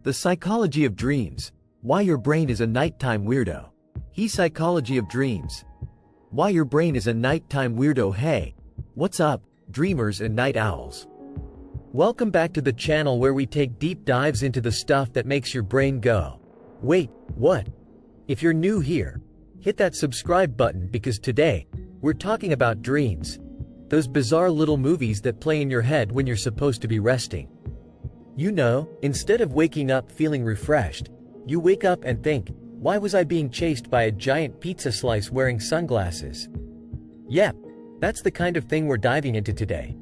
The psychology of dreams. Why your brain is a nighttime weirdo. Psychology of dreams. Why your brain is a nighttime weirdo. Hey, what's up, dreamers and night owls? Welcome back to the channel where we take deep dives into the stuff that makes your brain go, wait, what? If you're new here, hit that subscribe button because today, we're talking about dreams. Those bizarre little movies that play in your head when you're supposed to be resting. You know, instead of waking up feeling refreshed, you wake up and think, why was I being chased by a giant pizza slice wearing sunglasses? Yep, that's the kind of thing we're diving into today.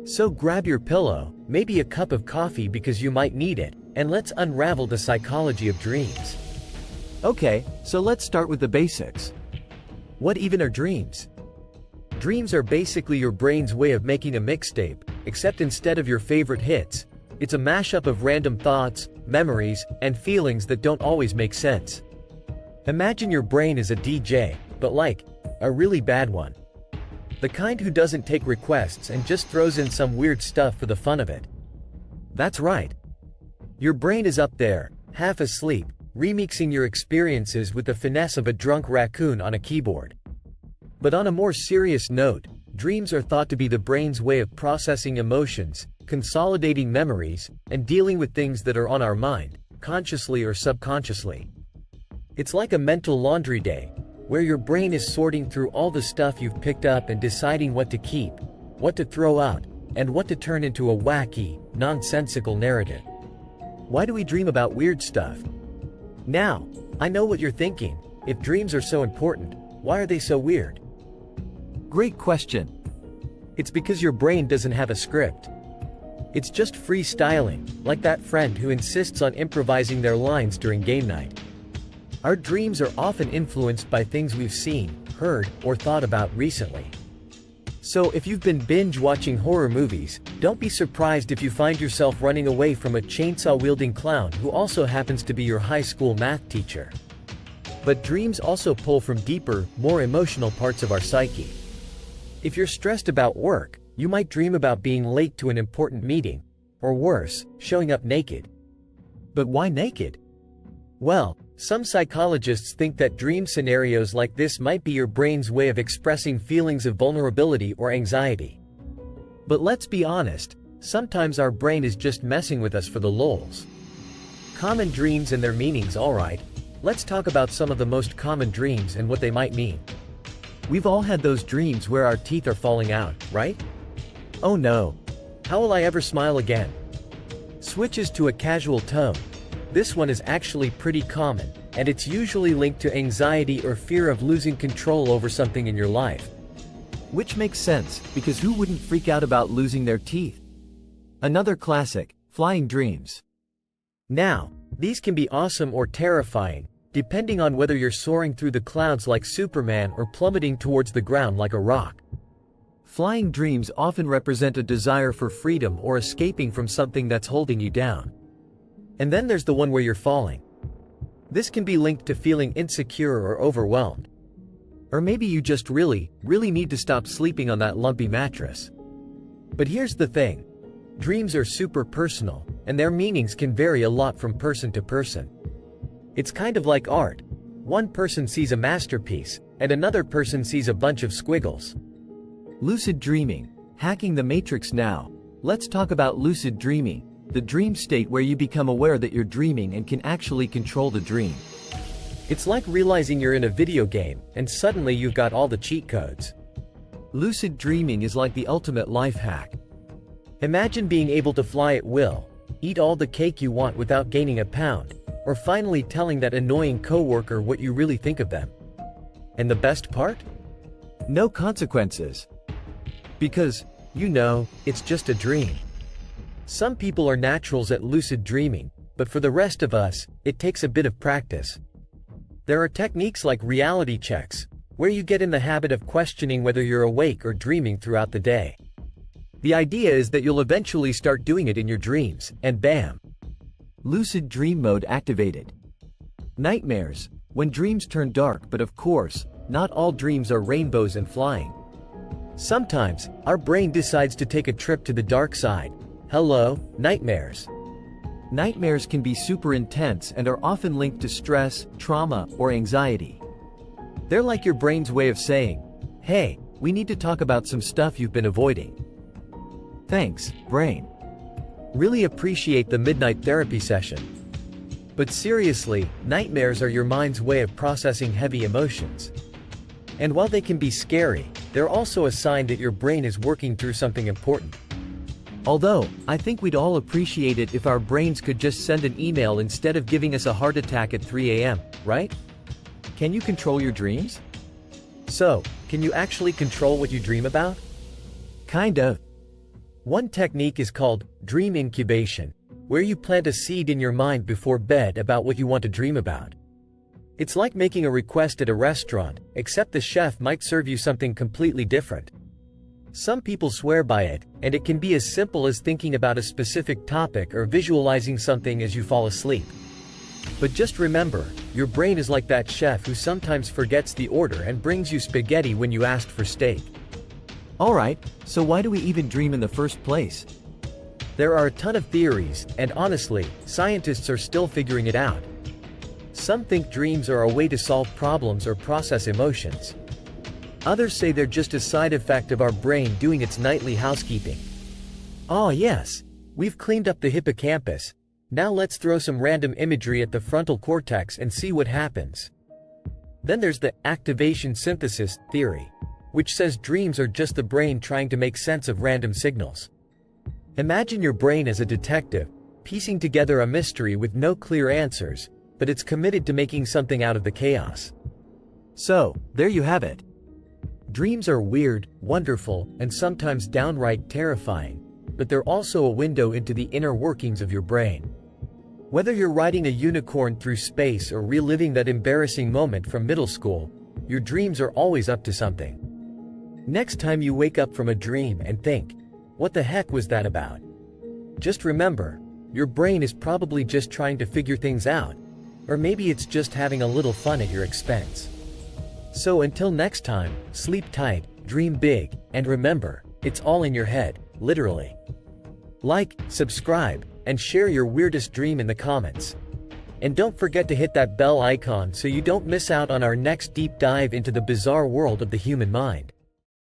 So grab your pillow, maybe a cup of coffee because you might need it, and let's unravel the psychology of dreams. Okay, so let's start with the basics. What even are dreams? Dreams are basically your brain's way of making a mixtape, except instead of your favorite hits, it's a mashup of random thoughts, memories, and feelings that don't always make sense. Imagine your brain is a DJ, but like, a really bad one. The kind who doesn't take requests and just throws in some weird stuff for the fun of it. That's right. Your brain is up there, half asleep, remixing your experiences with the finesse of a drunk raccoon on a keyboard. But on a more serious note, dreams are thought to be the brain's way of processing emotions, consolidating memories, and dealing with things that are on our mind, consciously or subconsciously. It's like a mental laundry day, where your brain is sorting through all the stuff you've picked up and deciding what to keep, what to throw out, and what to turn into a wacky, nonsensical narrative. Why do we dream about weird stuff? Now, I know what you're thinking. If dreams are so important, why are they so weird? Great question. It's because your brain doesn't have a script. It's just freestyling, like that friend who insists on improvising their lines during game night. Our dreams are often influenced by things we've seen, heard, or thought about recently. So if you've been binge-watching horror movies, don't be surprised if you find yourself running away from a chainsaw-wielding clown who also happens to be your high school math teacher. But dreams also pull from deeper, more emotional parts of our psyche. If you're stressed about work, you might dream about being late to an important meeting, or worse, showing up naked. But why naked? Well, some psychologists think that dream scenarios like this might be your brain's way of expressing feelings of vulnerability or anxiety. But let's be honest, sometimes our brain is just messing with us for the lulz. Common dreams and their meanings. Alright, let's talk about some of the most common dreams and what they might mean. We've all had those dreams where our teeth are falling out, right? Oh no. How will I ever smile again? Switches to a casual tone. This one is actually pretty common, and it's usually linked to anxiety or fear of losing control over something in your life. Which makes sense, because who wouldn't freak out about losing their teeth? Another classic, flying dreams. Now, these can be awesome or terrifying, depending on whether you're soaring through the clouds like Superman or plummeting towards the ground like a rock. Flying dreams often represent a desire for freedom or escaping from something that's holding you down. And then there's the one where you're falling. This can be linked to feeling insecure or overwhelmed. Or maybe you just really need to stop sleeping on that lumpy mattress. But here's the thing. Dreams are super personal, and their meanings can vary a lot from person to person. It's kind of like art. One person sees a masterpiece, and another person sees a bunch of squiggles. Lucid dreaming. Hacking the matrix now. Let's talk about lucid dreaming, the dream state where you become aware that you're dreaming and can actually control the dream. It's like realizing you're in a video game, and suddenly you've got all the cheat codes. Lucid dreaming is like the ultimate life hack. Imagine being able to fly at will, eat all the cake you want without gaining a pound, or finally telling that annoying coworker what you really think of them. And the best part? No consequences. Because, you know, it's just a dream. Some people are naturals at lucid dreaming, but for the rest of us, it takes a bit of practice. There are techniques like reality checks, where you get in the habit of questioning whether you're awake or dreaming throughout the day. The idea is that you'll eventually start doing it in your dreams, and bam! Lucid dream mode activated. Nightmares, when dreams turn dark, but of course, not all dreams are rainbows and flying. Sometimes, our brain decides to take a trip to the dark side. Hello, nightmares. Nightmares can be super intense and are often linked to stress, trauma, or anxiety. They're like your brain's way of saying, "Hey, we need to talk about some stuff you've been avoiding." Thanks, brain. Really appreciate the midnight therapy session. But seriously, nightmares are your mind's way of processing heavy emotions. And while they can be scary, they're also a sign that your brain is working through something important. Although, I think we'd all appreciate it if our brains could just send an email instead of giving us a heart attack at 3 a.m., right? Can you control your dreams? So, can you actually control what you dream about? Kind of. One technique is called dream incubation, where you plant a seed in your mind before bed about what you want to dream about. It's like making a request at a restaurant, except the chef might serve you something completely different. Some people swear by it, and it can be as simple as thinking about a specific topic or visualizing something as you fall asleep. But just remember, your brain is like that chef who sometimes forgets the order and brings you spaghetti when you asked for steak. Alright, so why do we even dream in the first place? There are a ton of theories, and honestly, scientists are still figuring it out. Some think dreams are a way to solve problems or process emotions. Others say they're just a side effect of our brain doing its nightly housekeeping. Oh yes, we've cleaned up the hippocampus. Now let's throw some random imagery at the frontal cortex and see what happens. Then there's the activation synthesis theory, which says dreams are just the brain trying to make sense of random signals. Imagine your brain as a detective, piecing together a mystery with no clear answers, but it's committed to making something out of the chaos. So, there you have it. Dreams are weird, wonderful, and sometimes downright terrifying, but they're also a window into the inner workings of your brain. Whether you're riding a unicorn through space or reliving that embarrassing moment from middle school, your dreams are always up to something. Next time you wake up from a dream and think, "What the heck was that about?" Just remember, your brain is probably just trying to figure things out, or maybe it's just having a little fun at your expense. So until next time, sleep tight, dream big, and remember, it's all in your head, literally. Like, subscribe, and share your weirdest dream in the comments. And don't forget to hit that bell icon so you don't miss out on our next deep dive into the bizarre world of the human mind.